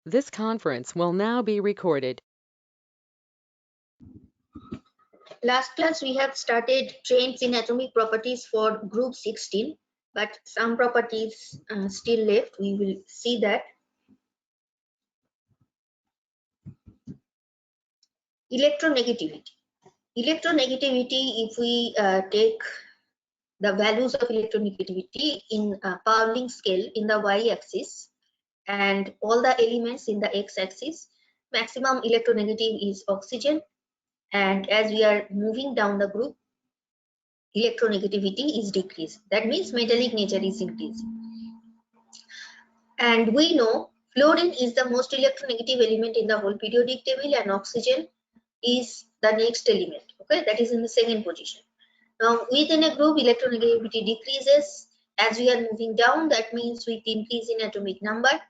This conference will now be recorded. Last class we have started trains in atomic properties for group 16, but some properties still left. We will see that. Electronegativity. Electronegativity, if we take the values of electronegativity in Pauling scale in the y-axis and all the elements in the x-axis, maximum electronegative is oxygen, and as we are moving down the group, electronegativity is decreased. That means metallic nature is increasing. And we know fluorine is the most electronegative element in the whole periodic table, and oxygen is the next element. Okay, that is in the second position. Now within a group, electronegativity decreases as we are moving down. That means with increase in atomic number,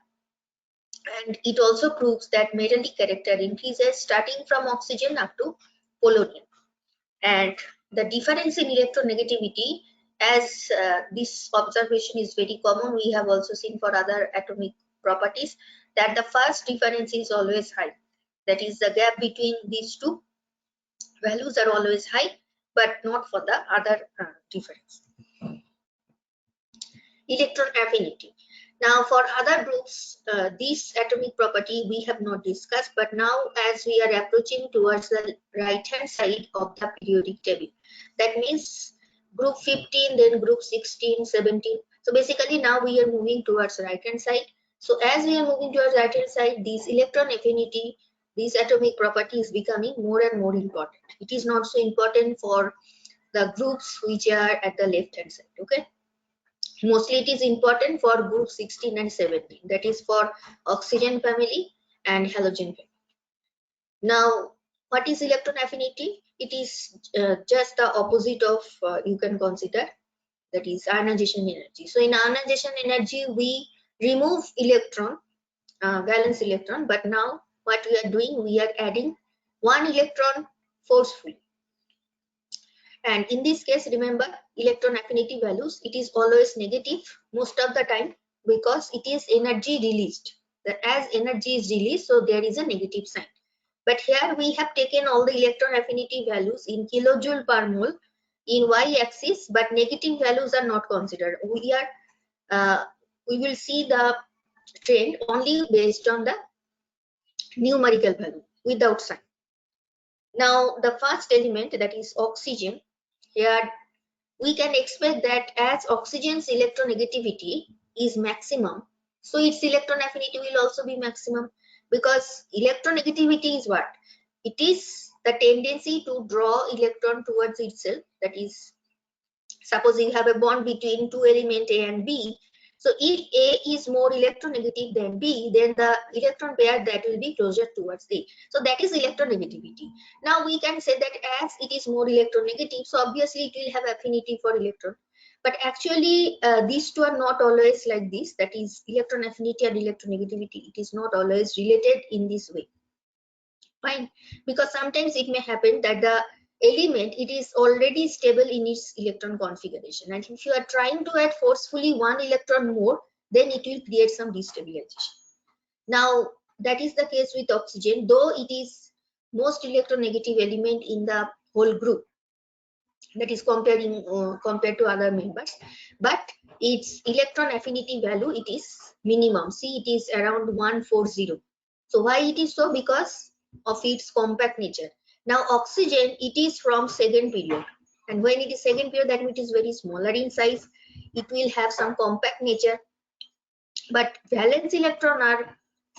and it also proves that metallic character increases starting from oxygen up to polonium. And the difference in electronegativity, as this observation is very common, we have also seen for other atomic properties, that the first difference is always high. That is, the gap between these two values are always high, but not for the other difference. Electron affinity. Now for other groups, this atomic property we have not discussed, but now as we are approaching towards the right hand side of the periodic table, that means group 15, then group 16, 17. So basically now we are moving towards right hand side. So as we are moving towards right hand side, this electron affinity, this atomic property is becoming more and more important. It is not so important for the groups which are at the left hand side. Okay. Mostly it is important for group 16 and 17, that is for oxygen family and halogen family. Now what is electron affinity? It is just the opposite of you can consider, that is ionization energy. So in ionization energy we remove electron, valence electron, but now what we are doing, we are adding one electron forcefully. And in this case, remember, electron affinity values, it is always negative most of the time because it is energy released. As energy is released, so there is a negative sign. But here we have taken all the electron affinity values in kilojoule per mole in y-axis, but negative values are not considered. We will see the trend only based on the numerical value without sign. Now the first element, that is oxygen, here we can expect that as oxygen's electronegativity is maximum, so its electron affinity will also be maximum, because electronegativity is what? It is the tendency to draw electron towards itself. That is, suppose you have a bond between two elements A and B. So if A is more electronegative than B, then the electron pair that will be closer towards A. So that is electronegativity. Now we can say that as it is more electronegative, so obviously it will have affinity for electron. But actually these two are not always like this. That is, electron affinity and electronegativity, it is not always related in this way. Fine, because sometimes it may happen that the element, it is already stable in its electron configuration, and if you are trying to add forcefully one electron more, then it will create some destabilization. Now that is the case with oxygen, though it is most electronegative element in the whole group, that is compared to other members, but its electron affinity value, it is minimum. See, it is around 140. So why it is so? Because of its compact nature. Now oxygen, it is from second period, and when it is second period, that means it is very smaller in size. It will have some compact nature, but valence electron are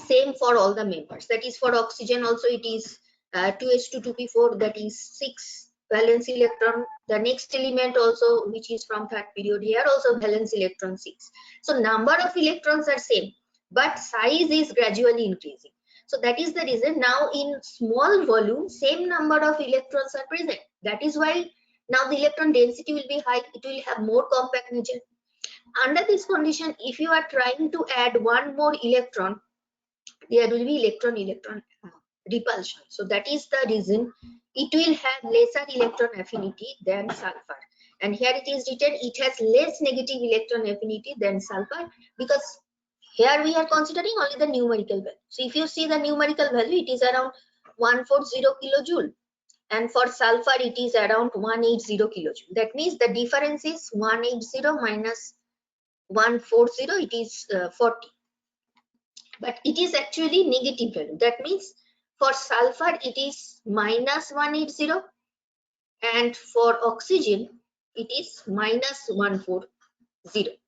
same for all the members. That is, for oxygen also it is 2s2 2p4, that is 6 valence electron. The next element also, which is from third period, here also valence electron 6. So number of electrons are same, but size is gradually increasing. So that is the reason now in small volume, same number of electrons are present. That is why now the electron density will be high. It will have more compact nature. Under this condition, if you are trying to add one more electron, there will be electron-electron repulsion. So that is the reason it will have lesser electron affinity than sulfur. And here it is written, it has less negative electron affinity than sulfur, because Here we are considering only the numerical value. So if you see the numerical value, it is around 140 kilojoule, and for sulfur it is around 180 kilojoule. That means the difference is 180 minus 140, it is 40. But it is actually negative value. That means for sulfur it is minus 180, and for oxygen it is minus 140.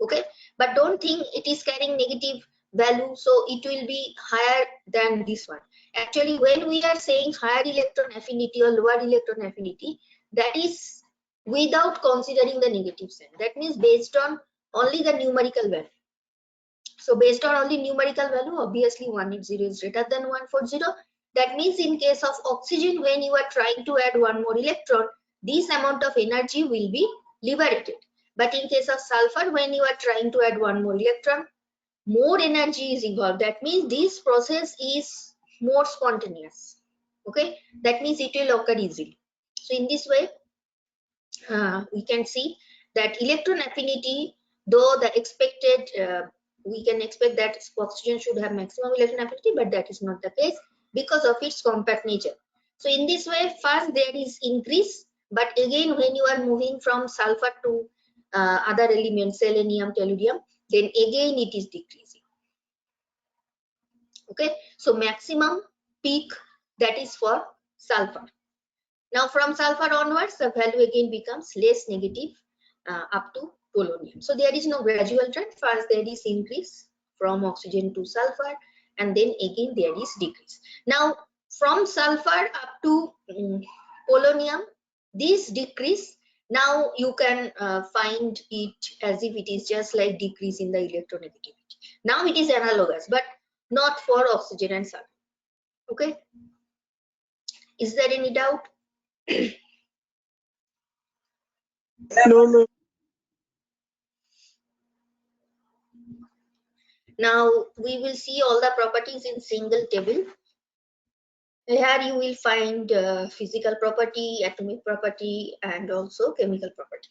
Okay, but don't think it is carrying negative value, so it will be higher than this one. Actually, when we are saying higher electron affinity or lower electron affinity, that is without considering the negative sign. That means based on only the numerical value. So based on only numerical value, obviously 180 is greater than 140. That means in case of oxygen, when you are trying to add one more electron, this amount of energy will be liberated. But in case of sulfur, when you are trying to add one more electron, more energy is involved. That means this process is more spontaneous. Okay, that means it will occur easily. So in this way, we can see that electron affinity, though the expected, we can expect that oxygen should have maximum electron affinity, but that is not the case because of its compact nature. So in this way, first there is increase, but again when you are moving from sulfur to other elements, selenium, tellurium, then again it is decreasing. Okay, so maximum peak, that is for sulfur. Now from sulfur onwards, the value again becomes less negative up to polonium. So there is no gradual trend. First there is increase from oxygen to sulfur, and then again there is decrease. Now from sulfur up to polonium, this decrease, now you can find it as if it is just like decrease in the electronegativity. Now it is analogous, but not for oxygen and sulfur. Okay, is there any doubt? No, ma'am. Now we will see all the properties in single table. Here you will find physical property, atomic property, and also chemical property.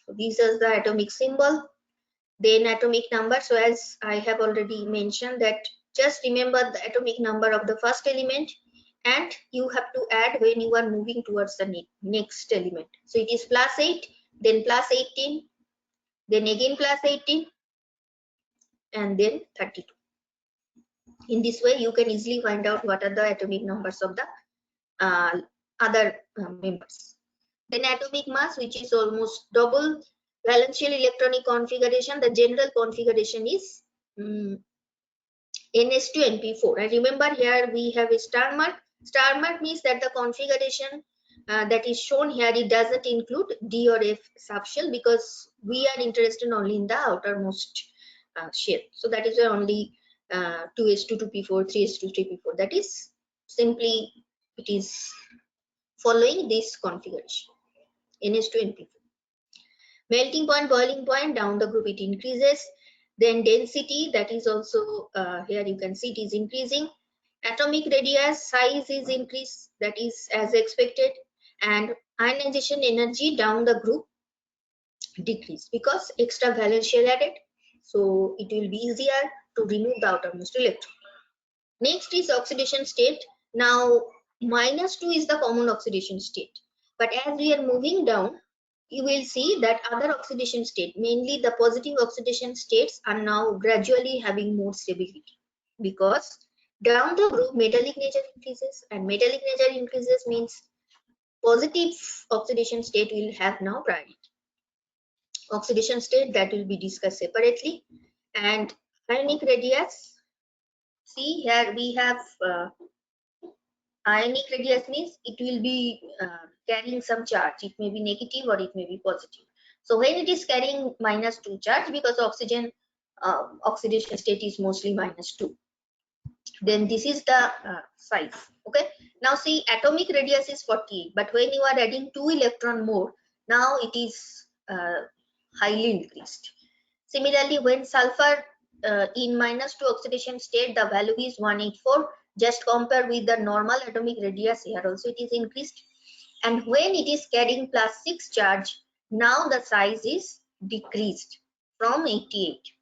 So these are the atomic symbol, then atomic number. So as I have already mentioned that just remember the atomic number of the first element, and you have to add when you are moving towards the next element. So it is +8, then +18, then again +18, and then 32. In this way, you can easily find out what are the atomic numbers of the other members. Then atomic mass, which is almost double. Valential electronic configuration, the general configuration is NH2NP4. And remember here we have a star mark. Star mark means that the configuration that is shown here, it doesn't include D or F subshell, because we are interested only in the outermost shell. So that is why only 2s2 2p4, 3s2 3p4. That is simply, it is following this configuration, NH2NP4. Melting point, boiling point, down the group it increases. Then density, that is also here you can see it is increasing. Atomic radius size is increased, that is as expected. And ionization energy down the group decrease because extra valence shell added. So it will be easier to remove the outermost electron. Next is oxidation state. Now -2 is the common oxidation state, but as we are moving down, you will see that other oxidation state, mainly the positive oxidation states, are now gradually having more stability, because down the group metallic nature increases, and metallic nature increases means positive oxidation state will have now priority. Oxidation state, that will be discussed separately. And ionic radius, see here we have ionic radius means it will be carrying some charge. It may be negative or it may be positive. So when it is carrying -2 charge, because oxygen oxidation state is mostly -2, then this is the size. Okay, now see atomic radius is 48, but when you are adding 2 electron more, now it is highly increased. Similarly, when sulfur in -2 oxidation state, the value is 184. Just compare with the normal atomic radius, here also it is increased. And when it is carrying +6 charge, now the size is decreased from 88.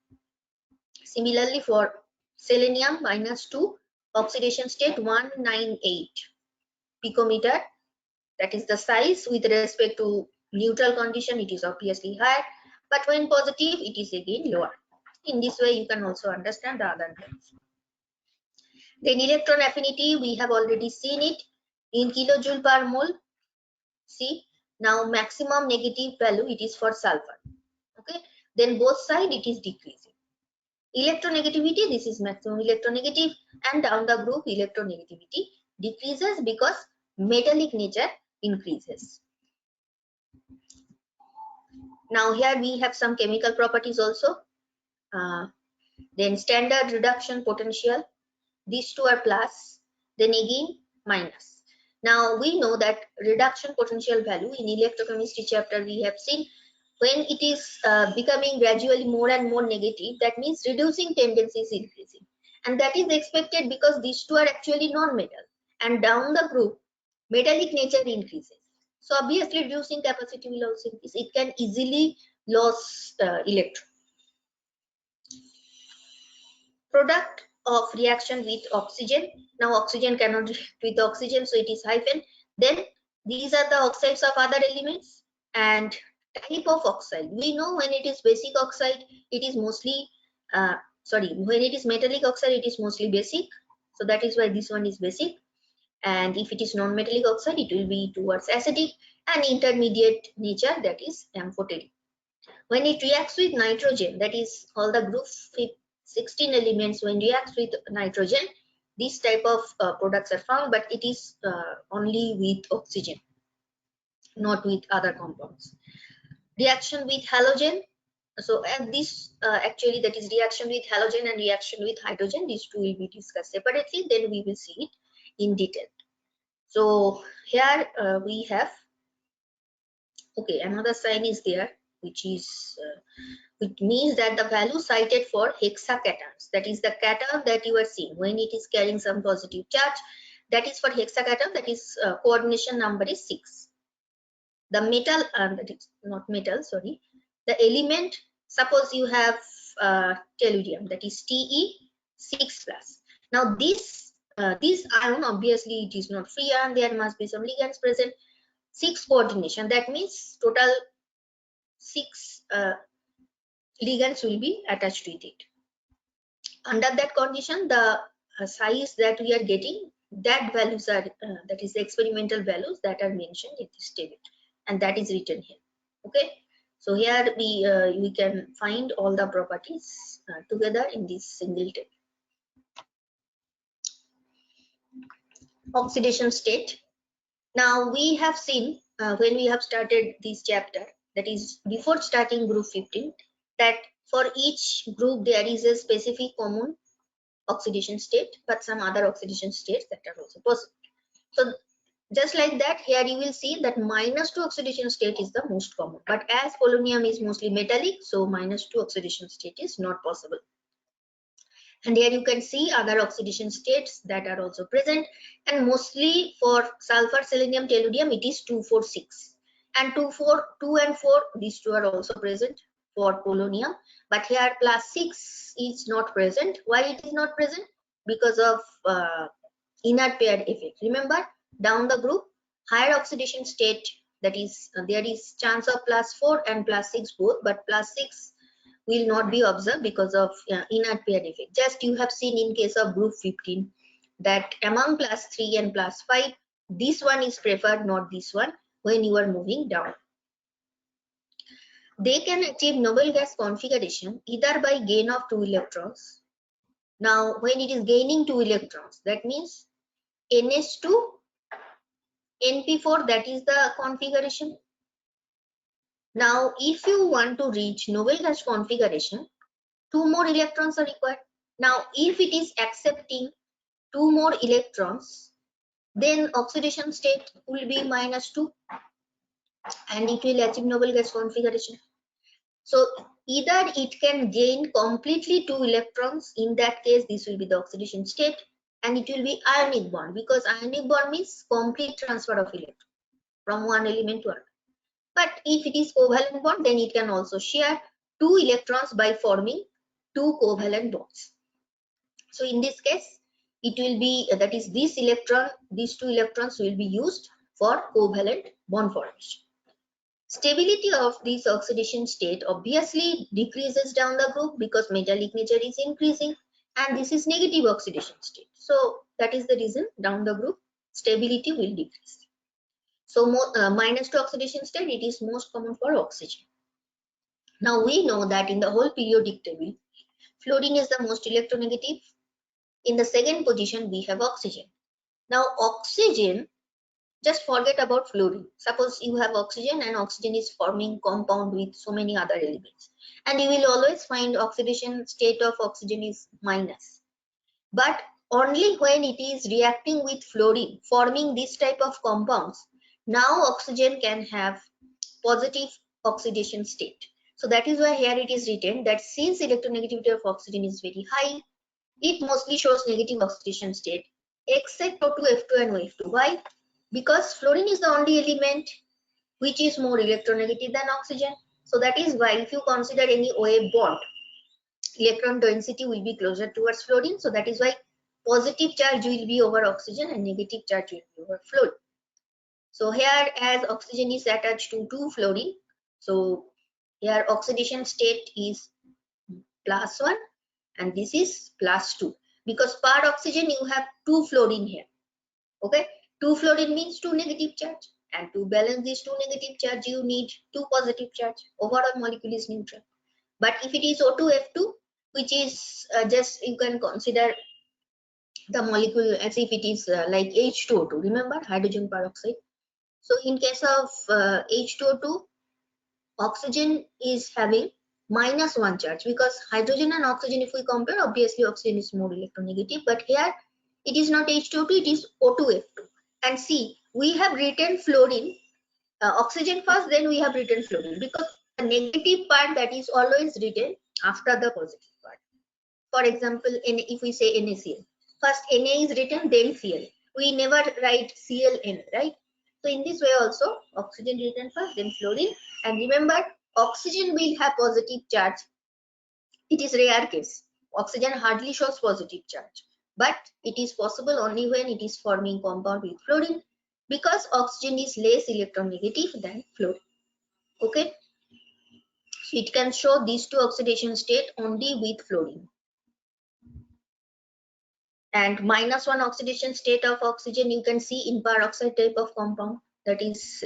Similarly, for selenium -2, oxidation state 198 picometer. That is the size. With respect to neutral condition, it is obviously higher, but when positive, it is again lower. In this way, you can also understand the other terms. Then electron affinity, we have already seen it in kilojoule per mole. See, now maximum negative value, it is for sulfur. Okay, then both side it is decreasing. Electronegativity, this is maximum electronegative, and down the group electronegativity decreases because metallic nature increases. Now here we have some chemical properties also. Then standard reduction potential, these two are plus, then again minus. Now we know that reduction potential value in electrochemistry chapter we have seen, when it is becoming gradually more and more negative, that means reducing tendency is increasing, and that is expected because these two are actually non-metal, and down the group metallic nature increases. So obviously reducing capacity will also increase. It can easily lose electron. Product of reaction with oxygen. Now oxygen cannot react with oxygen, so it is hyphen. Then these are the oxides of other elements, and type of oxide. We know when it is basic oxide, it is mostly when it is metallic oxide, it is mostly basic. So that is why this one is basic. And if it is non-metallic oxide, it will be towards acidic, and intermediate nature, that is amphoteric. When it reacts with nitrogen, that is all the group 16 elements, when reacts with nitrogen, these type of products are found, but it is only with oxygen, not with other compounds. Reaction with halogen. So this actually, that is reaction with halogen and reaction with hydrogen, these two will be discussed separately, then we will see it in detail. So here we have, okay, another sign is there, which is which means that the value cited for hexacatons, that is the cation that you are seeing when it is carrying some positive charge, that is for hexacaton, that is coordination number is 6. The metal, that is not metal, sorry, the element, suppose you have tellurium, that is Te6+. Now this ion, obviously it is not free ion, there must be some ligands present. 6 coordination, that means total 6 ligands will be attached with it. Under that condition, the size that we are getting, that values are that is the experimental values that are mentioned in this table, and that is written here. Okay, so here we can find all the properties together in this single table. Oxidation state. Now we have seen when we have started this chapter, that is before starting group 15, that for each group there is a specific common oxidation state, but some other oxidation states that are also possible. So just like that, here you will see that -2 oxidation state is the most common, but as polonium is mostly metallic, so -2 oxidation state is not possible. And here you can see other oxidation states that are also present, and mostly for sulfur, selenium, tellurium, it is 2, 4, 6, and 2 and 4, these two are also present for polonium, but here +6 is not present. Why it is not present? Because of inert paired effect. Remember, down the group, higher oxidation state, that is there is chance of +4 and +6 both, but +6 will not be observed because of inert paired effect. Just you have seen in case of group 15 that among +3 and +5, this one is preferred, not this one, when you are moving down. They can achieve noble gas configuration either by gain of 2 electrons. Now when it is gaining 2 electrons, that means NH2 NP4, that is the configuration. Now if you want to reach noble gas configuration, 2 more electrons are required. Now if it is accepting 2 more electrons, then oxidation state will be -2 and it will achieve noble gas configuration. So either it can gain completely 2 electrons, in that case this will be the oxidation state, and it will be ionic bond, because ionic bond means complete transfer of electron from one element to another. But if it is covalent bond, then it can also share 2 electrons by forming 2 covalent bonds. So in this case, it will be that is this electron, these two electrons will be used for covalent bond formation. Stability of this oxidation state obviously decreases down the group because metallic nature is increasing, and this is negative oxidation state. So that is the reason down the group stability will decrease. So -2 oxidation state, it is most common for oxygen. Now we know that in the whole periodic table, fluorine is the most electronegative. In the second position, we have oxygen. Now oxygen, just forget about fluorine. Suppose you have oxygen and oxygen is forming compound with so many other elements, and you will always find oxidation state of oxygen is minus. But only when it is reacting with fluorine, forming this type of compounds, now oxygen can have positive oxidation state. So that is why here it is written that since electronegativity of oxygen is very high, it mostly shows negative oxidation state except O2, F2 and OF2. Why? Because fluorine is the only element which is more electronegative than oxygen. So that is why if you consider any OA bond, electron density will be closer towards fluorine. So that is why positive charge will be over oxygen and negative charge will be over fluorine. So here as oxygen is attached to fluorine, so here oxidation state is +1 and this is +2, because per oxygen you have 2 fluorine here. Okay, 2 fluorine means 2 negative charge, and to balance these 2 negative charge you need 2 positive charge. Overall molecule is neutral. But if it is O2 F2, which is just you can consider the molecule as if it is like H2O2, remember hydrogen peroxide. So in case of H2O2, oxygen is having -1 charge, because hydrogen and oxygen, if we compare, obviously oxygen is more electronegative, but here it is not H2O2, it is O2F2. And see, we have written fluorine, oxygen first, then we have written fluorine, because the negative part that is always written after the positive part. For example, if we say NaCl, first Na is written, then Cl. We never write ClN, right? So in this way also, oxygen written first, then fluorine. And remember, oxygen will have positive charge. It is rare case. Oxygen hardly shows positive charge, but it is possible only when it is forming compound with fluorine, because oxygen is less electronegative than fluorine. Okay, so it can show these two oxidation state only with fluorine. And -1 oxidation state of oxygen you can see in peroxide type of compound, that is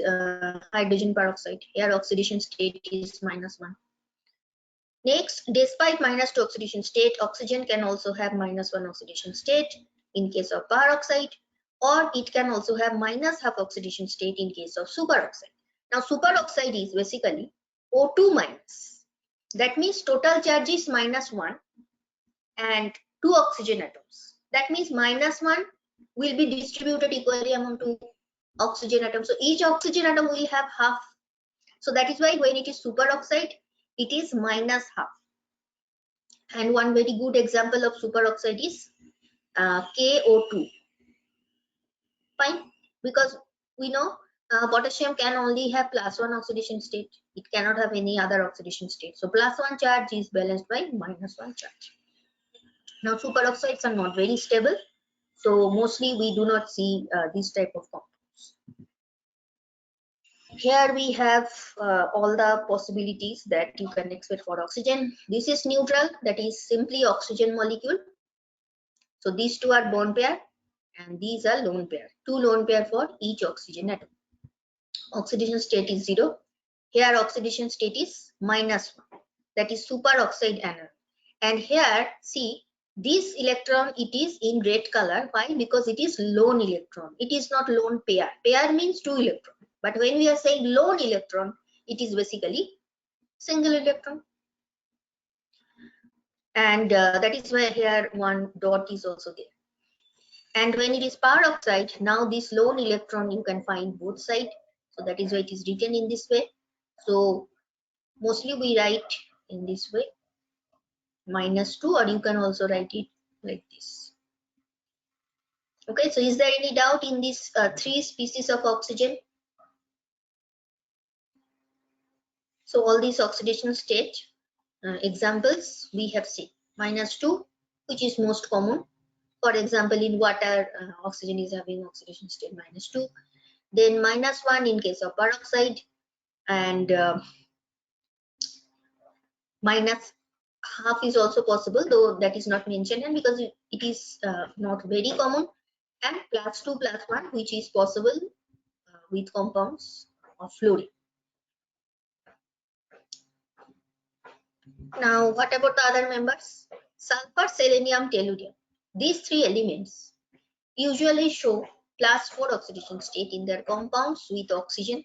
hydrogen peroxide. Here oxidation state is -1. Next, despite -2 oxidation state, oxygen can also have -1 oxidation state in case of peroxide, or it can also have -2 oxidation state in case of superoxide. Now superoxide is basically O2 minus. That means total charge is -1 and 2 oxygen atoms. That means -1 will be distributed equally among 2 oxygen atoms. So each oxygen atom will have half. So that is why when it is superoxide, it is -1/2. And one very good example of superoxide is KO2. Fine, because we know potassium can only have +1 oxidation state. It cannot have any other oxidation state. So +1 charge is balanced by -1 charge. Now superoxides are not very stable, so mostly we do not see this type of compounds. Here we have all the possibilities that you can expect for oxygen. This is neutral, that is simply oxygen molecule. So these two are bond pair and these are lone pair. 2 lone pair for each oxygen atom. Oxidation state is 0. Here oxidation state is -1. That is superoxide anion. And here see, this electron, it is in red color. Why? Because it is lone electron. It is not lone pair. Pair means 2 electron. But when we are saying lone electron, it is basically single electron. And that is why here one dot is also there. And when it is peroxide, now this lone electron you can find both sides. So that is why it is written in this way. So mostly we write in this way, -2, or you can also write it like this. Okay, so is there any doubt in these 3 species of oxygen? So all these oxidation state examples we have seen. -2, which is most common. For example, in water, oxygen is having oxidation state -2, then -1 in case of peroxide, and -half is also possible, though that is not mentioned, and because it is not very common, and +2 +1, which is possible with compounds of fluorine. Now, what about the other members? Sulfur, selenium, tellurium. These three elements usually show +4 oxidation state in their compounds with oxygen,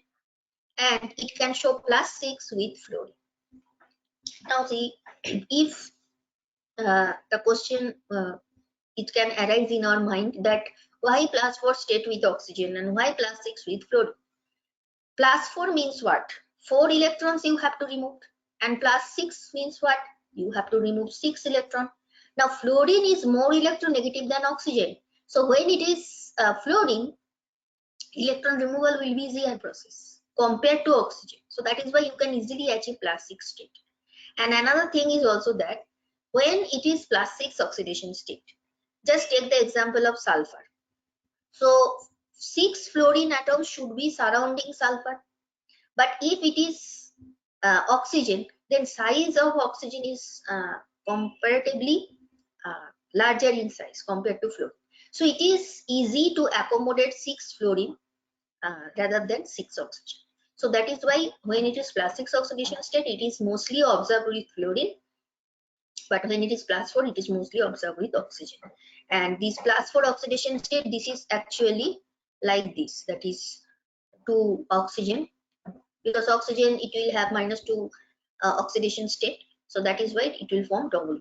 and it can show +6 with fluorine. Now, see, if the question it can arise in our mind that why +4 state with oxygen and why +6 with fluorine. +4 means what? 4 electrons you have to remove, and +6 means what? You have to remove 6 electrons. Now, fluorine is more electronegative than oxygen. So when it is fluorine, electron removal will be easier process compared to oxygen. So that is why you can easily achieve +6 state. And another thing is also that when it is +6 oxidation state, just take the example of sulfur. So 6 fluorine atoms should be surrounding sulfur, but if it is oxygen, then size of oxygen is comparatively larger in size compared to fluorine. So it is easy to accommodate 6 fluorine rather than 6 oxygen. So that is why when it is +6 oxidation state, it is mostly observed with fluorine, but when it is +4, it is mostly observed with oxygen. And this +4 oxidation state, this is actually like this, that is 2 oxygen, because oxygen it will have -2 oxidation state, so that is why it will form double.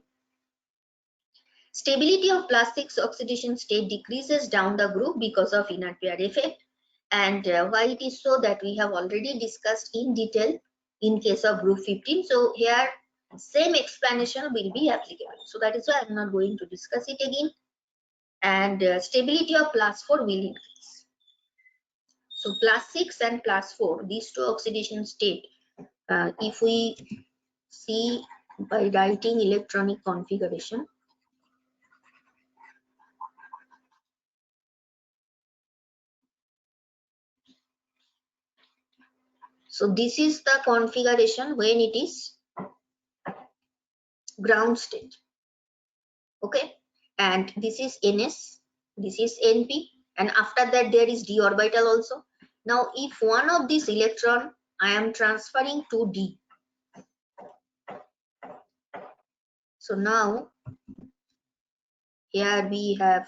Stability of +6 oxidation state decreases down the group because of inert pair effect, and why it is so, that we have already discussed in detail in case of group 15. So here same explanation will be applicable, so that is why I'm not going to discuss it again. And stability of +4 will increase. So +6 and +4, these two oxidation state, if we see by writing electronic configuration, so this is the configuration when it is ground state. Okay, and this is Ns, this is Np, and after that there is d orbital also. Now if one of these electron I am transferring to d, so now here we have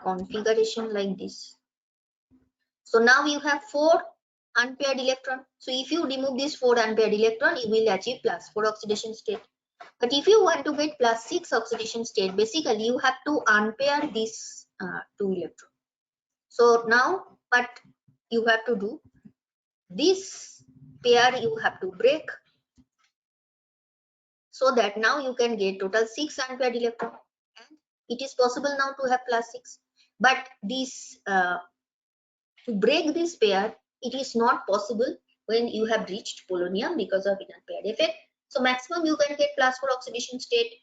configuration like this. So now you have 4 unpaired electron. So if you remove this 4 unpaired electron, you will achieve +4 oxidation state. But if you want to get +6 oxidation state, basically you have to unpair these 2 electrons. So now what you have to do, this pair you have to break, so that now you can get total 6 unpaired electron, and it is possible now to have +6. But this to break this pair, it is not possible when you have reached polonium because of inert pair effect. So maximum you can get +4 oxidation state,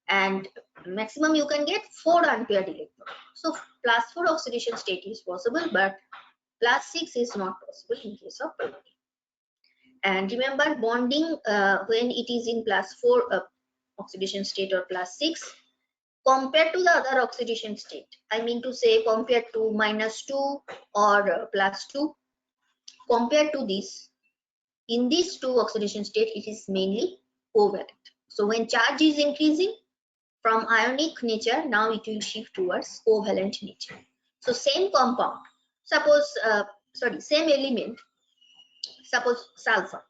and maximum you can get 4 unpaired electrons. So +4 oxidation state is possible, but +6 is not possible in case of polonium. And remember, bonding when it is in +4 oxidation state or +6, compared to the other oxidation state, I mean to say compared to -2 or +2, compared to this, in these 2 oxidation state, it is mainly covalent. So when charge is increasing from ionic nature, now it will shift towards covalent nature. So same compound, suppose same element, suppose sulfur,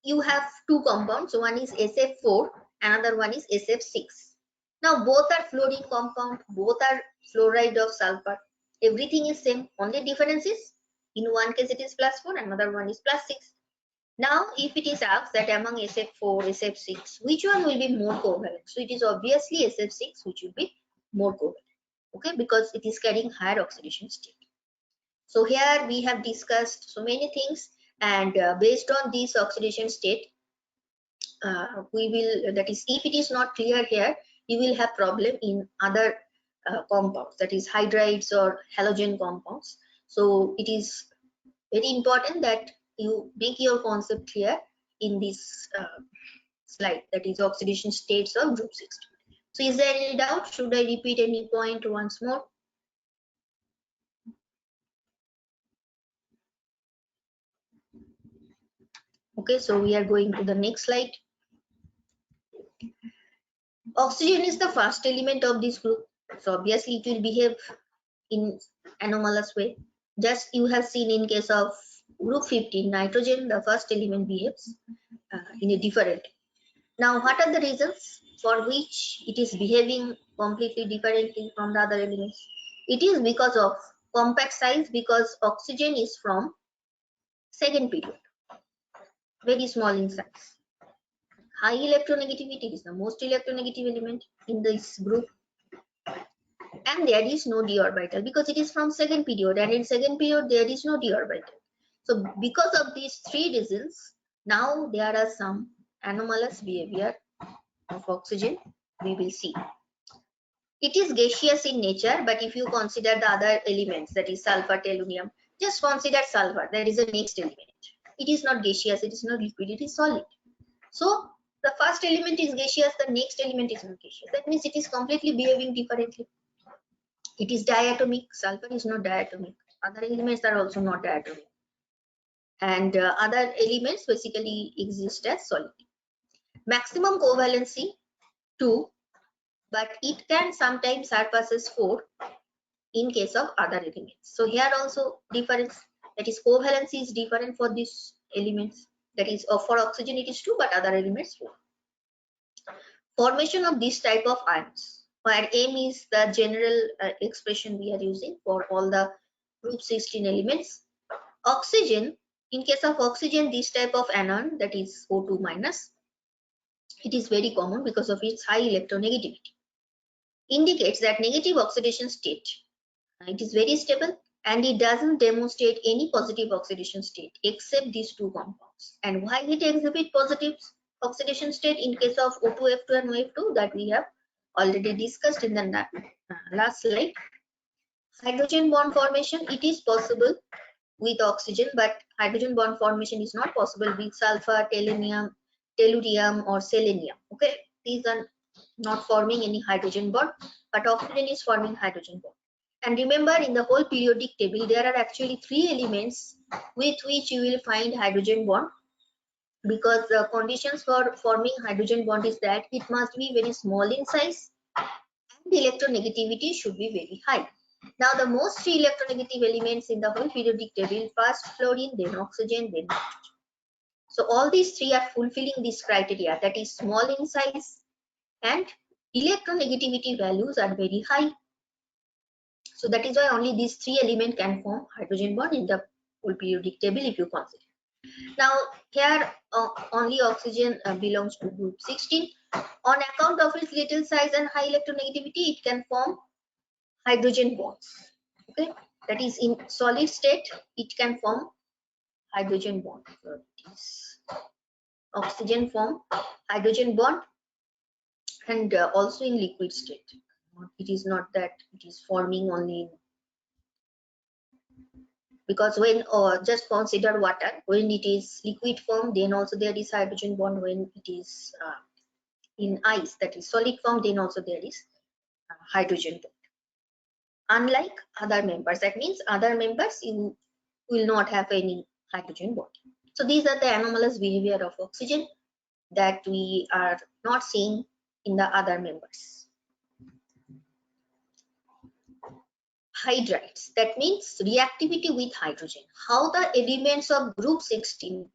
you have 2 compounds, one is SF4, another one is SF6. Now both are fluorine compound, both are fluoride of sulfur, everything is same, only difference is in one case it is +4, another one is +6. Now if it is asked that among SF4, SF6, which one will be more covalent, so it is obviously SF6 which will be more covalent, okay, because it is carrying higher oxidation state. So here we have discussed so many things, and based on this oxidation state, we will, that is, if it is not clear here, you will have problem in other compounds, that is hydrides or halogen compounds. So it is very important that you make your concept clear in this slide, that is oxidation states of group 16. So is there any doubt? Should I repeat any point once more? Okay, so we are going to the next slide. Oxygen is the first element of this group, so obviously it will behave in anomalous way. Just you have seen in case of group 15 nitrogen, the first element behaves in a different. Now what are the reasons for which it is behaving completely differently from the other elements? It is because of compact size, because oxygen is from second period, very small in size. High electronegativity is the most electronegative element in this group, and there is no d orbital because it is from second period, and in second period there is no d orbital. So because of these three reasons, now there are some anomalous behavior of oxygen we will see. It is gaseous in nature, but if you consider the other elements, that is sulfur, tellurium, just consider sulfur, there is a next element. It is not gaseous, it is not liquid, it is solid. So the first element is gaseous, the next element is not gaseous. That means it is completely behaving differently. It is diatomic. Sulfur is not diatomic. Other elements are also not diatomic. And other elements basically exist as solid. Maximum covalency 2, but it can sometimes surpasses 4 in case of other elements. So here also difference, that is covalency is different for these elements. That is for oxygen it is 2, but other elements 4. Formation of this type of ions, where M is the general expression we are using for all the group 16 elements. Oxygen, in case of oxygen, this type of anion, that is O2 minus, it is very common because of its high electronegativity. Indicates that negative oxidation state. It is very stable and it doesn't demonstrate any positive oxidation state except these two compounds. And why it exhibits positive oxidation state in case of O2F2 and OF2, that we have already discussed in the last slide. Hydrogen bond formation, it is possible with oxygen, but hydrogen bond formation is not possible with sulfur, tellurium or selenium. Okay, these are not forming any hydrogen bond, but oxygen is forming hydrogen bond. And remember, in the whole periodic table there are actually 3 elements with which you will find hydrogen bond, because the conditions for forming hydrogen bond is that it must be very small in size and the electronegativity should be very high. Now the most 3 electronegative elements in the whole periodic table, first fluorine, then oxygen, then nitrogen. So all these 3 are fulfilling this criteria, that is small in size and electronegativity values are very high. So that is why only these 3 elements can form hydrogen bond in the whole periodic table if you consider. Now here only oxygen belongs to group 16. On account of its little size and high electronegativity, it can form hydrogen bonds. Okay, that is in solid state it can form hydrogen bond. So oxygen form hydrogen bond, and also in liquid state. It is not that it is forming only, because when just consider water, when it is liquid form then also there is hydrogen bond. When it is in ice, that is solid form, then also there is hydrogen bond. Unlike other members, that means other members you will not have any hydrogen bond. So these are the anomalous behavior of oxygen that we are not seeing in the other members. Hydrides, that means reactivity with hydrogen. How the elements of group 16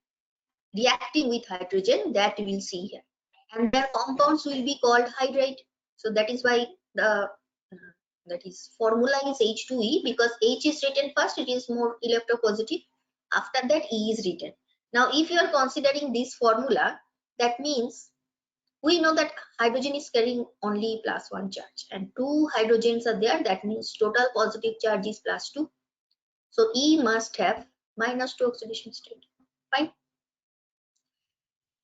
reacting with hydrogen, that we will see here, and their compounds will be called hydride. So that is why the that is formula is H2E, because H is written first, it is more electropositive, after that E is written. Now if you are considering this formula, that means we know that hydrogen is carrying only +1 charge and 2 hydrogens are there, that means total positive charge is +2. So E must have -2 oxidation state. Fine.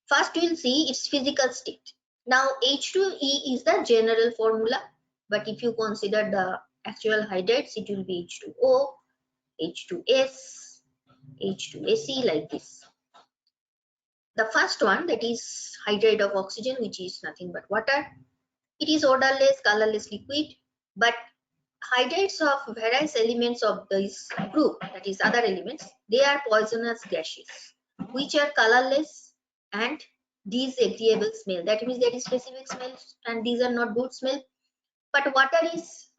First we'll see its physical state. Now H2E is the general formula, but if you consider the actual hydrates, it will be H2O, H2S, H2AC, like this. The first one, that is hydrate of oxygen, which is nothing but water. It is odorless, colorless liquid, but hydrates of various elements of this group, that is other elements, they are poisonous gases, which are colorless and disagreeable smell. That means there is specific smells and these are not good smell. But water is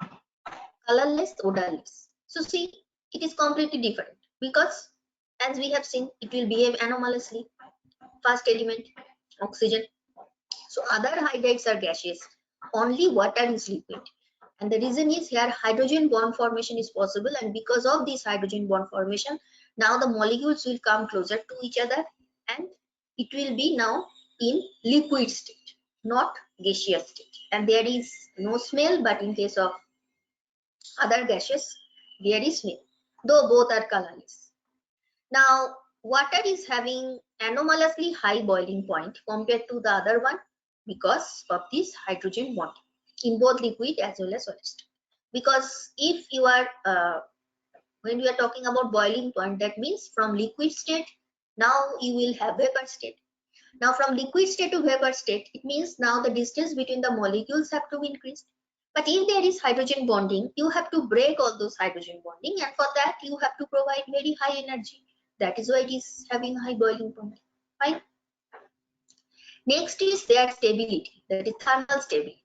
colorless, odorless. So see, it is completely different because as we have seen, it will behave anomalously. First element, oxygen. So other hydrates are gaseous. Only water is liquid. And the reason is here hydrogen bond formation is possible, and because of this hydrogen bond formation, now the molecules will come closer to each other and it will be now in liquid state, not gaseous state. And there is no smell, but in case of other gases, there is smell, though both are colorless. Now, water is having anomalously high boiling point compared to the other one because of this hydrogen bond in both liquid as well as solid state. Because if you are when we are talking about boiling point, that means from liquid state now you will have vapor state. Now from liquid state to vapor state, it means now the distance between the molecules have to be increased. But if there is hydrogen bonding, you have to break all those hydrogen bonding, and for that you have to provide very high energy. That is why it is having high boiling point. Fine. Next is their stability, that is thermal stability.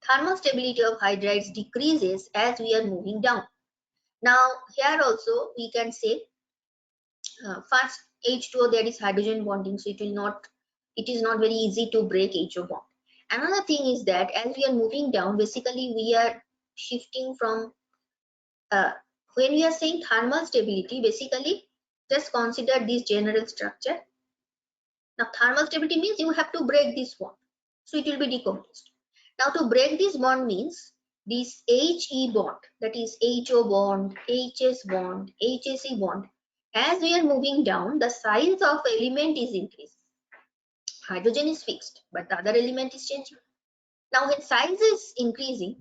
Thermal stability of hydrides decreases as we are moving down. Now here also we can say first H2O, there is hydrogen bonding, so it is not very easy to break HO bond. Another thing is that as we are moving down, basically we are shifting from when we are saying thermal stability, basically just consider this general structure. Now thermal stability means you have to break this bond, so it will be decomposed. Now to break this bond means this HE bond, that is HO bond, HS bond, HAC bond, as we are moving down, the size of element is increasing. Hydrogen is fixed, but the other element is changing. Now when size is increasing,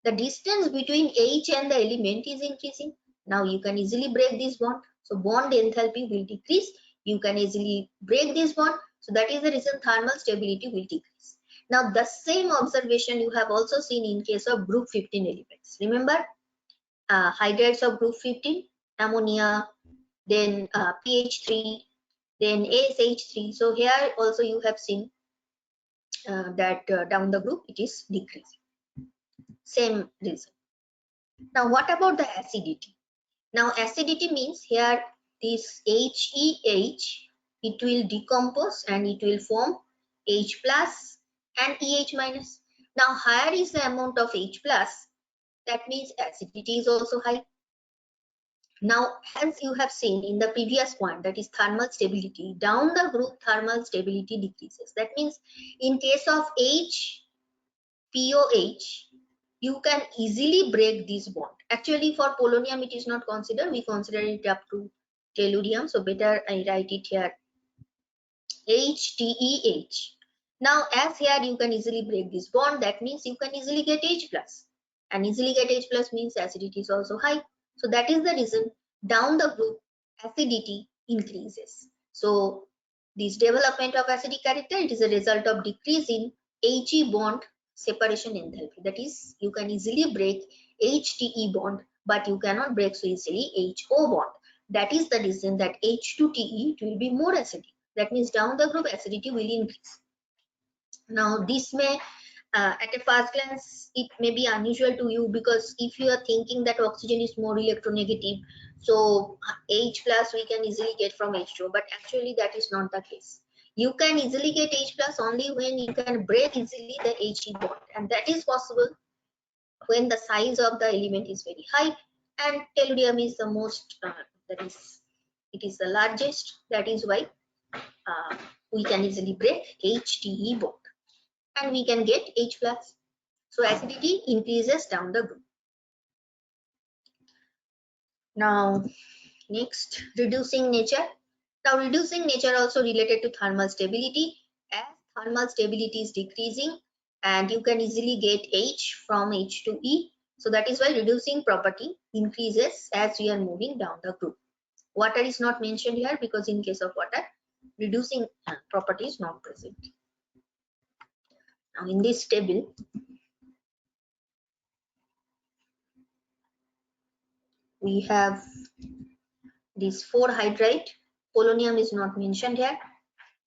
the distance between H and the element is increasing. Now you can easily break this bond. So bond enthalpy will decrease. You can easily break this bond. So that is the reason thermal stability will decrease. Now the same observation you have also seen in case of group 15 elements. Remember hydrates of group 15, ammonia, then pH3, then ASH3. So here also you have seen that down the group it is decreasing. Same reason. Now what about the acidity? Now acidity means here this HEH, it will decompose and it will form H plus and EH minus. Now higher is the amount of H plus, that means acidity is also high. Now as you have seen in the previous one, that is thermal stability, down the group thermal stability decreases. That means in case of HPOH, you can easily break this bond. Actually for polonium it is not considered, we consider it up to tellurium, so better I write it here HTEH. Now as here you can easily break this bond, that means you can easily get H plus, and easily get H plus means acidity is also high. So that is the reason down the group acidity increases. So this development of acidic character, it is a result of decrease in He bond separation enthalpy. That is, you can easily break HTE bond, but you cannot break so easily HO bond. That is the reason that H2TE, it will be more acidic. That means down the group acidity will increase. Now this may at a first glance it may be unusual to you, because if you are thinking that oxygen is more electronegative, so H plus we can easily get from H2O, but actually that is not the case. You can easily get H plus only when you can break easily the He bond, and that is possible when the size of the element is very high, and tellurium is the most it is the largest. That is why we can easily break HTE bond and we can get H plus. So acidity increases down the group. Now next, reducing nature. Now, reducing nature also related to thermal stability. As thermal stability is decreasing, and you can easily get H from H to E. So that is why reducing property increases as we are moving down the group. Water is not mentioned here because in case of water, reducing property is not present. Now in this table, we have this 4 hydride. Polonium is not mentioned here.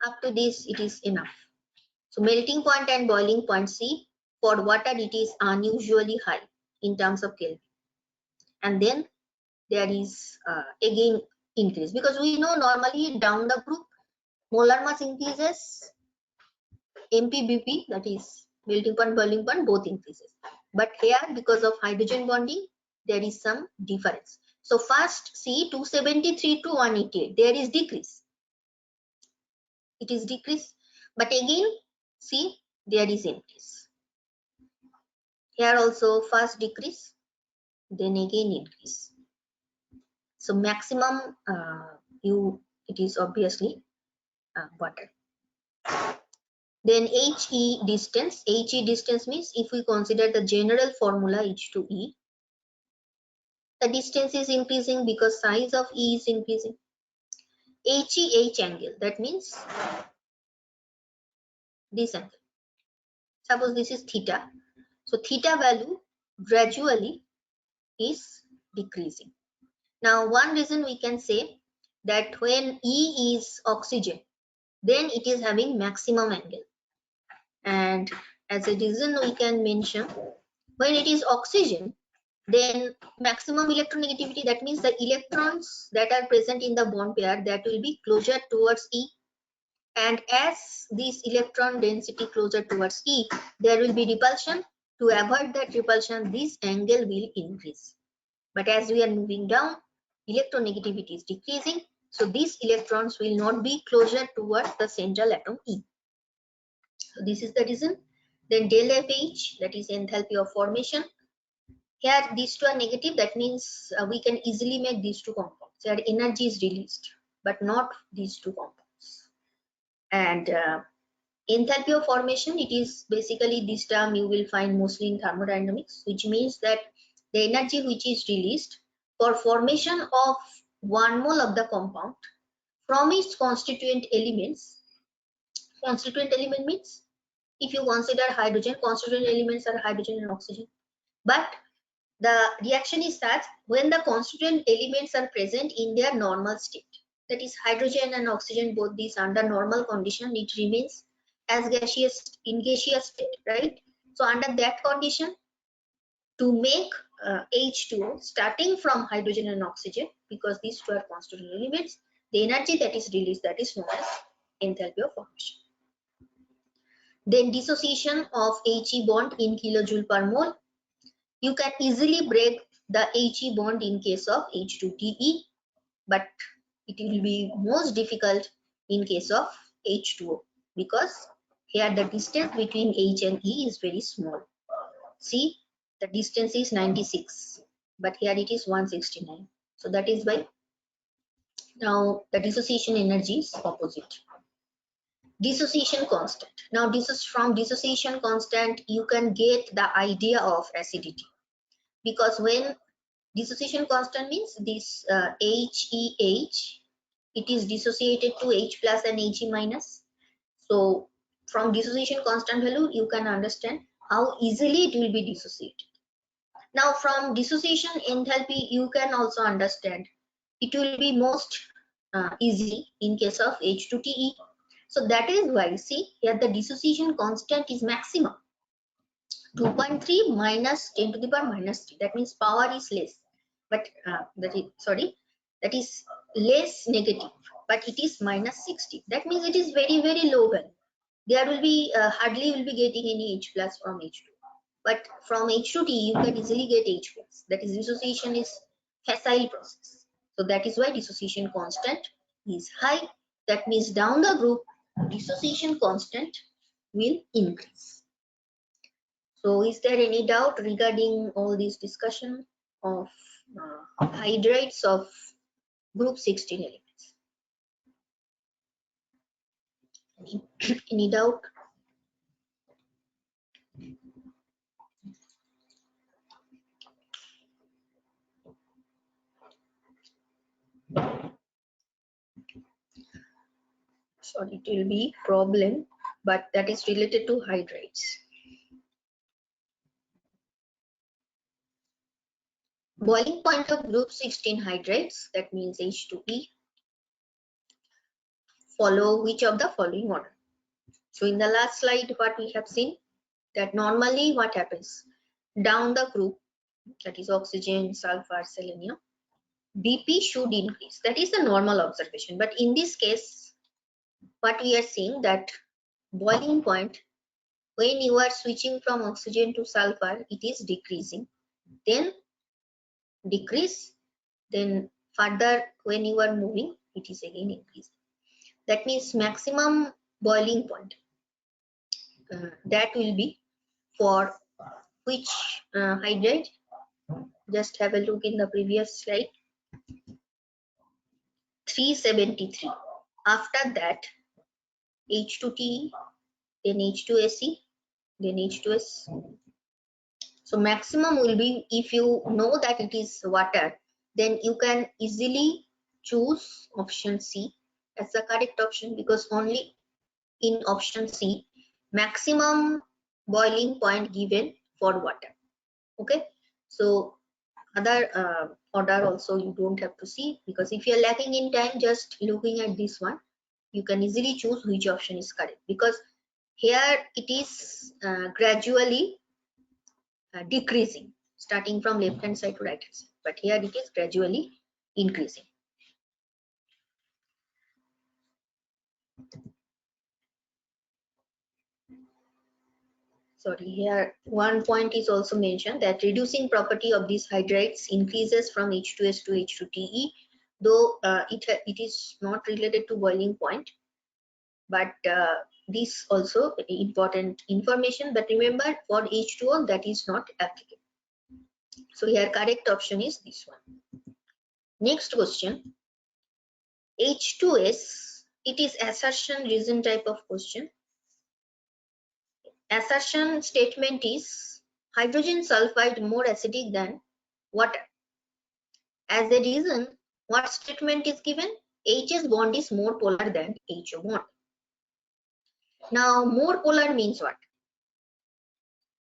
Up to this, it is enough. So melting point and boiling point C, for water it is unusually high in terms of Kelvin. And then there is again increase, because we know normally down the group molar mass increases, MPBP, that is melting point, boiling point, both increases. But here, because of hydrogen bonding, there is some difference. So first see 273 to 188, there is decrease. It is decrease, but again see there is increase. Here also first decrease, then again increase. So maximum it is obviously water. Then HE distance. HE distance means if we consider the general formula H to E, the distance is increasing because size of E is increasing. HEH angle, that means this angle. Suppose this is theta. So theta value gradually is decreasing. Now one reason we can say that when E is oxygen, then it is having maximum angle. And as a reason we can mention, when it is oxygen, then maximum electronegativity, that means the electrons that are present in the bond pair, that will be closer towards E. And as this electron density closer towards E, there will be repulsion. To avoid that repulsion, this angle will increase. But as we are moving down, electronegativity is decreasing, so these electrons will not be closer towards the central atom E. So this is the reason. Then del FH, that is enthalpy of formation. Here these two are negative, that means we can easily make these two compounds. Here energy is released, but not these two compounds. And enthalpy of formation, it is basically this term you will find mostly in thermodynamics, which means that the energy which is released for formation of 1 mole of the compound from its constituent elements. Constituent element means if you consider hydrogen, constituent elements are hydrogen and oxygen. But the reaction is such when the constituent elements are present in their normal state. That is hydrogen and oxygen, both these under normal condition, it remains as gaseous in gaseous state, right? So under that condition, to make H2O starting from hydrogen and oxygen, because these two are constituent elements, the energy that is released, that is known as enthalpy of formation. Then dissociation of He bond in kilojoule per mole. You can easily break the He bond in case of H2Te, but it will be most difficult in case of H2O, because here the distance between H and E is very small. See, the distance is 96, but here it is 169. So that is why now the dissociation energy is opposite. Dissociation constant. Now this is from dissociation constant you can get the idea of acidity, because when dissociation constant means this HEH, it is dissociated to H plus and He minus. So from dissociation constant value you can understand how easily it will be dissociated. Now from dissociation enthalpy you can also understand it will be most easy in case of H2Te. So that is why see here the dissociation constant is maximum 2.3 minus 10 to the power minus 3. That means power is less, but that is less negative, but it is minus 60. That means it is very low value. There will be hardly will be getting any H plus from H2, but from H to T you can easily get H plus. That is dissociation is facile process. So that is why dissociation constant is high. That means down the group dissociation constant will increase. So is there any doubt regarding all this discussion of hydrides of group 16 elements? Any doubt? Sorry, it will be problem, but that is related to hydrates. Boiling point of group 16 hydrates, that means H2E, follow which of the following order? So in the last slide, what we have seen, that normally what happens? Down the group, that is oxygen, sulfur, selenium, BP should increase. That is the normal observation. But in this case, what we are seeing, that boiling point, when you are switching from oxygen to sulfur, it is decreasing, then decrease, then further when you are moving, it is again increasing. That means maximum boiling point, that will be for which hydrate? Just have a look in the previous slide. 373. After that, H2T, then H2SE, then H2S. So maximum will be, if you know that it is water, then you can easily choose option C as the correct option, because only in option C maximum boiling point given for water. Okay, so other order also you don't have to see, because if you're lacking in time just looking at this one, you can easily choose which option is correct, because here it is gradually decreasing, starting from left hand side to right hand side, but here it is gradually increasing. Sorry, here one point is also mentioned, that reducing property of these hydrates increases from H2S to H2TE, though it is not related to boiling point, but this also important information. But remember, for H2O that is not applicable. So here correct option is this one. Next question, H2S, it is assertion reason type of question. Assertion statement is hydrogen sulfide more acidic than water. As a reason, what statement is given? HS bond is more polar than HO bond. Now more polar means what?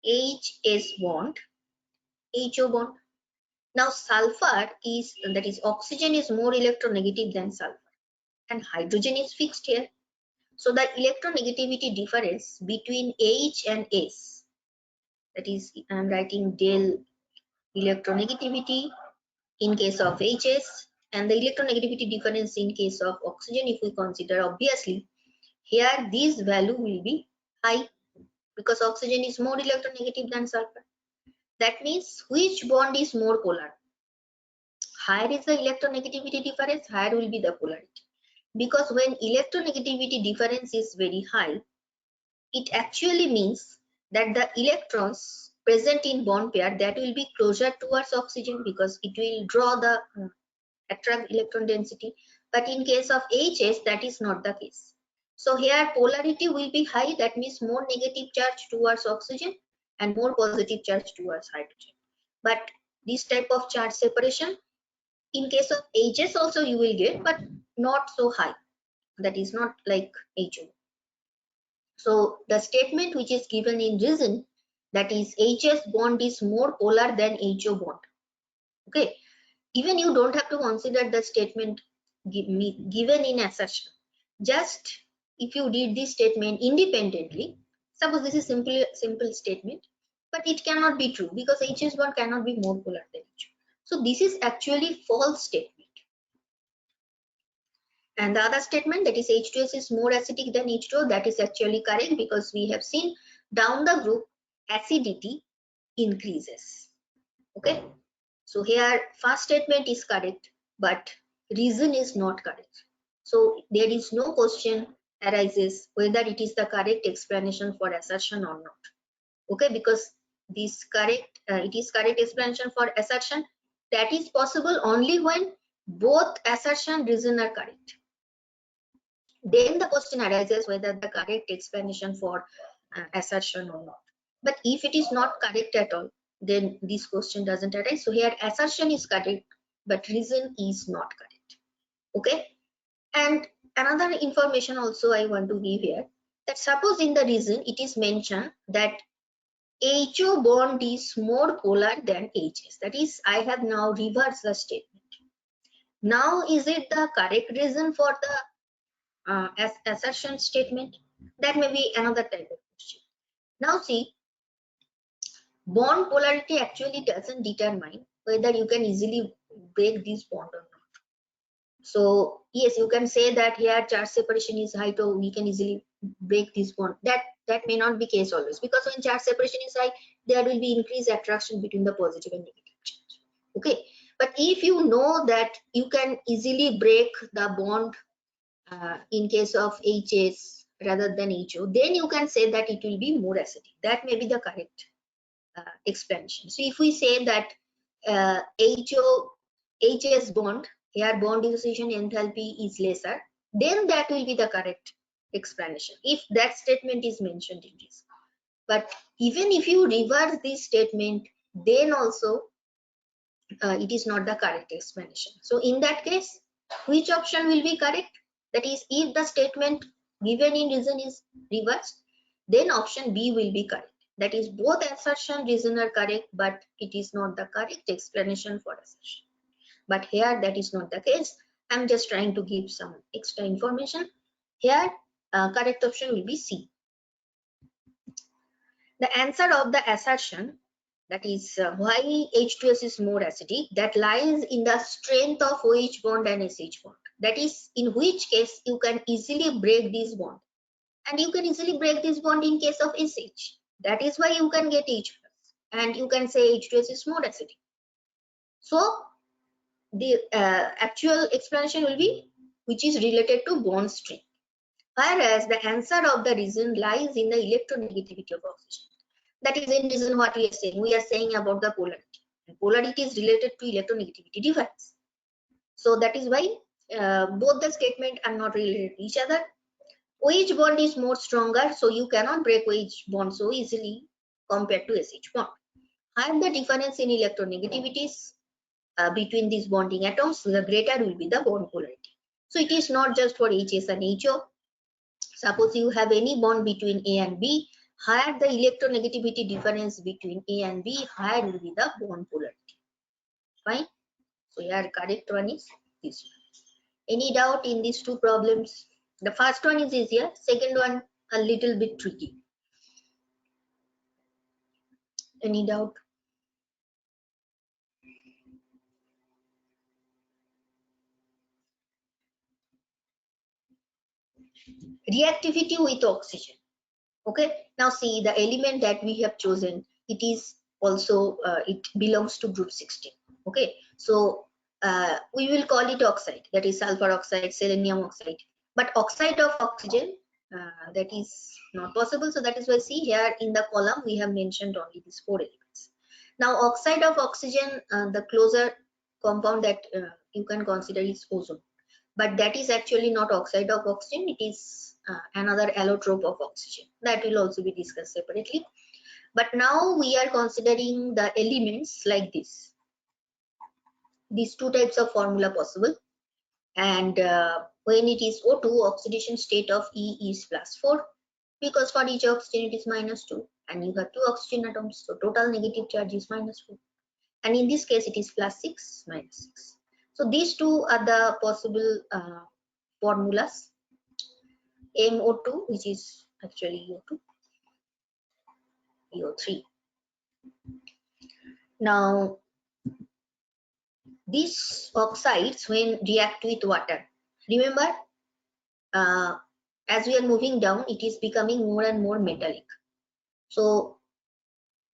HS bond, HO bond. Now sulfur is, that is oxygen, is more electronegative than sulfur, and hydrogen is fixed here. So the electronegativity difference between H and S, that is I am writing del electronegativity in case of HS and the electronegativity difference in case of oxygen, if we consider, obviously here this value will be high, because oxygen is more electronegative than sulfur. That means which bond is more polar? Higher is the electronegativity difference, higher will be the polarity. Because when electronegativity difference is very high, it actually means that the electrons present in bond pair, that will be closer towards oxygen, because it will draw the attract electron density. But in case of HS, that is not the case. So here polarity will be high, that means more negative charge towards oxygen and more positive charge towards hydrogen. But this type of charge separation in case of HS also you will get, but not so high. That is not like HO. So the statement which is given in reason, that is HS bond is more polar than HO bond. Okay, even you don't have to consider the statement given in assertion. Just if you read this statement independently, suppose this is simple statement, but it cannot be true, because HS bond cannot be more polar than HO. So this is actually false statement. And the other statement, that is H2S is more acidic than H2O, that is actually correct, because we have seen down the group acidity increases. Okay, so here first statement is correct, but reason is not correct. So there is no question arises whether it is the correct explanation for assertion or not. Okay, because this correct, it is correct explanation for assertion. That is possible only when both assertion and reason are correct. then the question arises whether the correct explanation for assertion or not. But if it is not correct at all, then this question doesn't arise. So here assertion is correct, but reason is not correct. Okay. And another information also I want to give here, that suppose in the reason it is mentioned that HO bond is more polar than HS. That is, I have now reversed the statement. Now, is it the correct reason for the assertion statement? That may be another type of question. Now see, bond polarity actually doesn't determine whether you can easily break this bond or not. So yes, you can say that here charge separation is high, so we can easily break this bond. That may not be case always, because when charge separation is high, there will be increased attraction between the positive and negative charge. Okay, but if you know that you can easily break the bond in case of HS rather than HO, then you can say that it will be more acidic. That may be the correct explanation. So if we say that HS bond, here bond dissociation enthalpy is lesser, then that will be the correct explanation if that statement is mentioned in this. But even if you reverse this statement, then also it is not the correct explanation. So in that case, which option will be correct? That is, if the statement given in reason is reversed, then option B will be correct. That is, both assertion reason are correct, but it is not the correct explanation for assertion. But here that is not the case. I'm just trying to give some extra information. Here correct option will be C. The answer of the assertion, that is why H2S is more acidic, that lies in the strength of OH bond and SH bond. That is, in which case you can easily break this bond, and you can easily break this bond in case of SH. That is why you can get H+, and you can say H2S is more acidic. So the actual explanation will be which is related to bond strength, whereas the answer of the reason lies in the electronegativity of oxygen. That is in reason what we are saying. We are saying about the polarity. And polarity is related to electronegativity difference. So that is why both the statement are not related to each other. OH bond is more stronger, so you cannot break OH bond so easily compared to SH bond. And the difference in electronegativities between these bonding atoms, the greater will be the bond polarity. So it is not just for HS and HO. Suppose you have any bond between A and B, higher the electronegativity difference between A and B, higher will be the bond polarity. Fine. So here correct one is this one. Any doubt in these two problems? The first one is easier, second one a little bit tricky. Any doubt? Reactivity with oxygen. Okay, now see the element that we have chosen, it is also it belongs to group 16. Okay, so we will call it oxide, that is sulfur oxide, selenium oxide, but oxide of oxygen that is not possible. So that is why see here in the column we have mentioned only these 4 elements. Now oxide of oxygen, the closer compound that you can consider is ozone, but that is actually not oxide of oxygen, it is another allotrope of oxygen. That will also be discussed separately. But now we are considering the elements like this. These two types of formula possible. And when it is O2, oxidation state of E is +4, because for each oxygen it is -2, and you have 2 oxygen atoms, so total negative charge is -4. And in this case it is +6, -6. So these two are the possible formulas. MO2, which is actually O2, EO3. Now, these oxides, when react with water, remember, as we are moving down, it is becoming more and more metallic. So,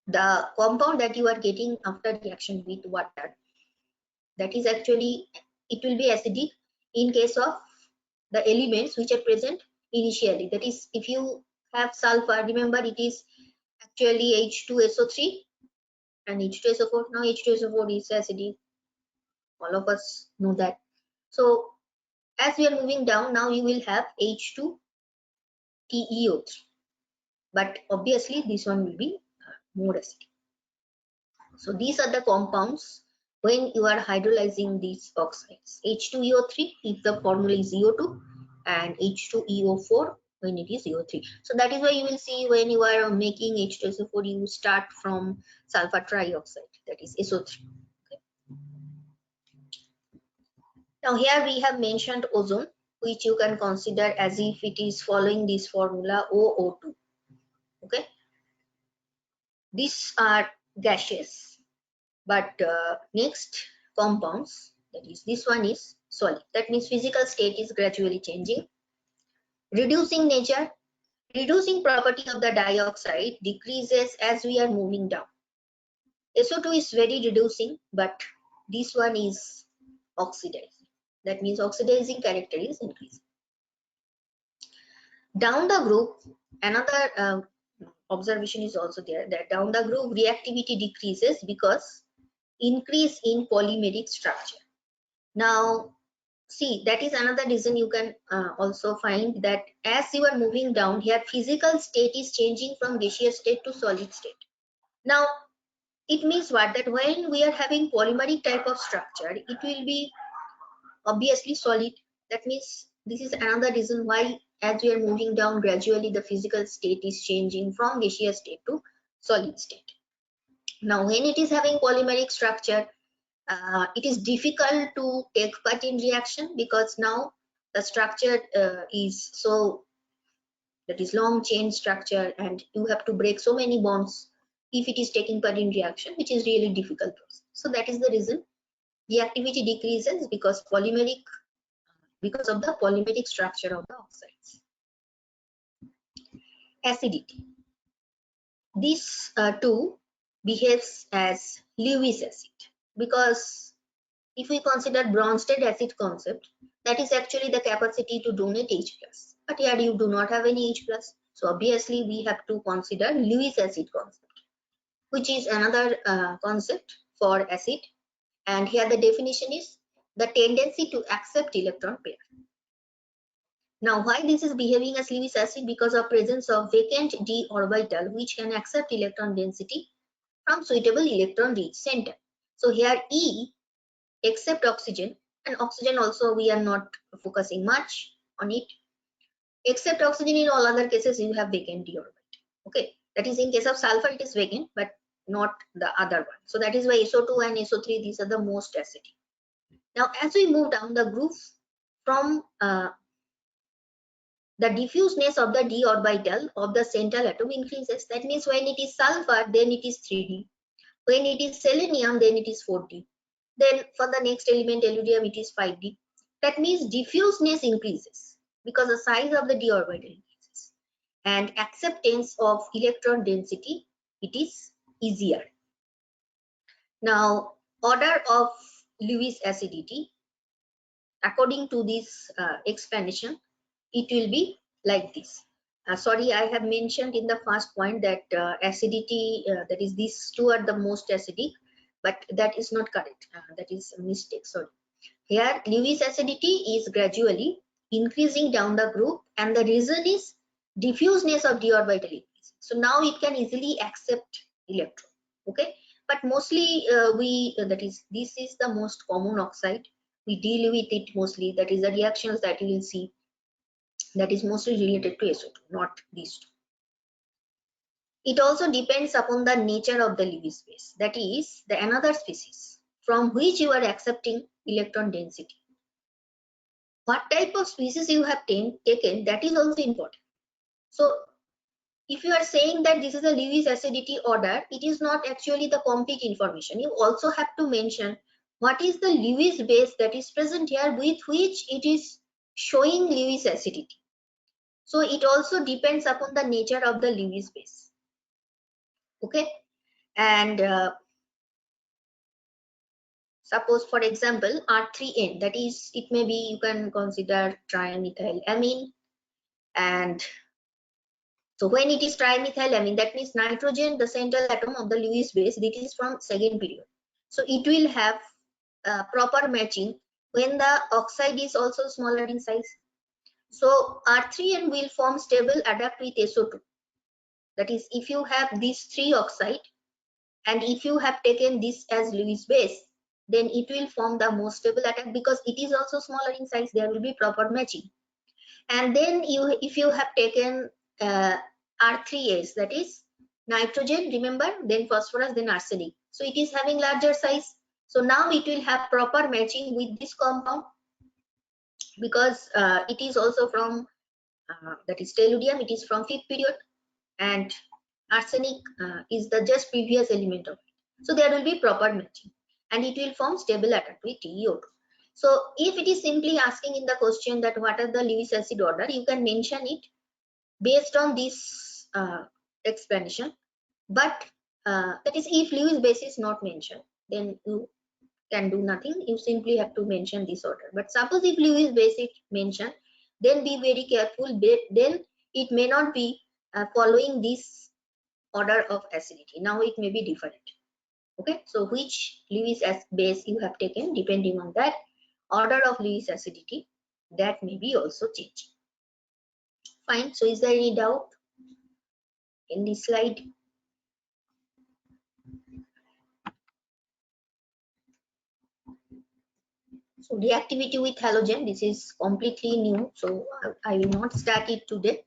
the compound that you are getting after reaction with water, that is actually, it will be acidic in case of the elements which are present initially. That is, if you have sulfur, remember it is actually H2SO3 and H2SO4. Now H2SO4 is acidic, all of us know that. So as we are moving down, now you will have H2TeO3, but obviously this one will be more acidic. So these are the compounds when you are hydrolyzing these oxides. H2EO3 if the formula is EO2, and H2EO4 when it is EO3. So that is why you will see when you are making H2SO4, you start from sulfur trioxide, that is SO3. Okay. Now here we have mentioned ozone, which you can consider as if it is following this formula OO2. Okay. These are gaseous, but next compounds, that is this one is solid. That means physical state is gradually changing. Reducing nature, reducing property of the dioxide decreases as we are moving down. SO2 is very reducing, but this one is oxidizing. That means oxidizing character is increasing. Down the group, another observation is also there, that down the group reactivity decreases because increase in polymeric structure. Now see, that is another reason you can also find that as you are moving down here, physical state is changing from gaseous state to solid state. Now it means what? That when we are having polymeric type of structure, it will be obviously solid. That means this is another reason why as we are moving down, gradually the physical state is changing from gaseous state to solid state. Now when it is having polymeric structure, it is difficult to take part in reaction, because now the structure is so, that is long chain structure, and you have to break so many bonds if it is taking part in reaction, which is really difficult process. So that is the reason reactivity decreases, because of the polymeric structure of the oxides. Acidity. This too behaves as Lewis acid, because if we consider Bronsted acid concept, that is actually the capacity to donate H+. But here you do not have any H+. So obviously we have to consider Lewis acid concept, which is another concept for acid. And here the definition is the tendency to accept electron pair. Now why this is behaving as Lewis acid? Because of presence of vacant d orbital which can accept electron density from suitable electron rich center. So here E except oxygen, and oxygen also we are not focusing much on it. Except oxygen, in all other cases you have vacant d orbital. Okay, that is in case of sulfur it is vacant, but not the other one. So that is why SO2 and SO3, these are the most acidic. Now as we move down the group from the diffuseness of the d orbital of the central atom increases. That means when it is sulfur, then it is 3d. When it is selenium, then it is 4d. Then for the next element, tellurium, it is 5d. That means diffuseness increases because the size of the d orbital increases, and acceptance of electron density, it is easier. Now order of Lewis acidity, according to this explanation, it will be like this. Sorry, I have mentioned in the first point that acidity, that is these two are the most acidic, but that is not correct. That is a mistake. Sorry. Here Lewis acidity is gradually increasing down the group, and the reason is diffuseness of d orbital increase. So now it can easily accept electron. Okay, but mostly this is the most common oxide. We deal with it mostly. That is the reactions that you will see, that is mostly related to SO2, not these two. It also depends upon the nature of the Lewis base, that is the another species from which you are accepting electron density. What type of species you have taken, that is also important. So if you are saying that this is a Lewis acidity order, it is not actually the complete information. You also have to mention what is the Lewis base that is present here with which it is showing Lewis acidity. So it also depends upon the nature of the Lewis base. Okay, and suppose for example R3N, that is, it may be, you can consider trimethylamine, and so when it is trimethylamine, that means nitrogen, the central atom of the Lewis base, it is from second period. So it will have proper matching when the oxide is also smaller in size. So R3N will form stable adapt with SO2. That is, if you have these three oxide and if you have taken this as Lewis base, then it will form the most stable attack because it is also smaller in size. There will be proper matching. And then if you have taken R3S, that is nitrogen, remember, then phosphorus, then arsenic. So it is having larger size. So now it will have proper matching with this compound because it is also from that is tellurium. It is from 5th period, and arsenic is the just previous element of it. So there will be proper matching and it will form stable attack with TeO2. So if it is simply asking in the question that what are the Lewis acid order, you can mention it based on this explanation. But that is, if Lewis base is not mentioned, then you can do nothing. You simply have to mention this order. But suppose if Lewis base is mentioned, then be very careful. Then it may not be following this order of acidity. Now it may be different. Okay, so which Lewis base you have taken, depending on that order of Lewis acidity, that may be also changed. Fine. So is there any doubt in this slide? So reactivity with halogen, this is completely new, so I will not start it today,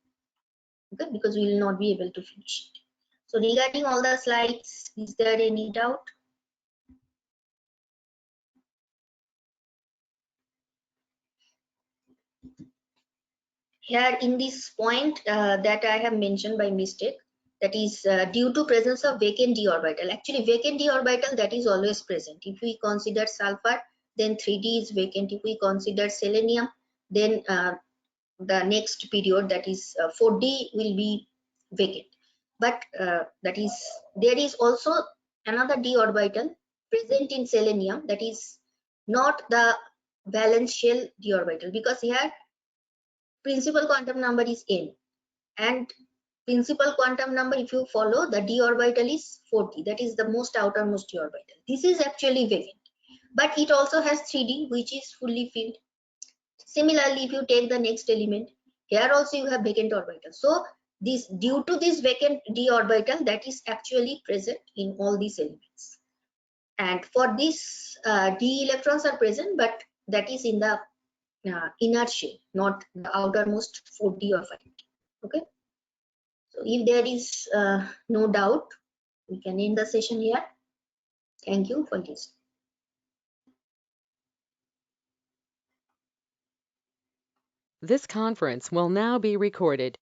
okay, because we will not be able to finish it. So regarding all the slides, is there any doubt? Here in this point that I have mentioned by mistake, that is due to presence of vacant d orbital. Actually vacant d orbital, that is always present. If we consider sulfur, then 3d is vacant. If we consider selenium, then the next period, that is 4d, will be vacant. But that is, there is also another d orbital present in selenium, that is not the valence shell d orbital, because here principal quantum number is n, and principal quantum number, if you follow, the d orbital is 40, that is the most outermost d orbital. This is actually vacant, but it also has 3d, which is fully filled. Similarly, if you take the next element, here also you have vacant orbital. So this, due to this vacant d orbital, that is actually present in all these elements, and for this d electrons are present, but that is in the inner shell, not the outermost 4d or 5d. Okay, so if there is no doubt, we can end the session here. Thank you for listening. This conference will now be recorded.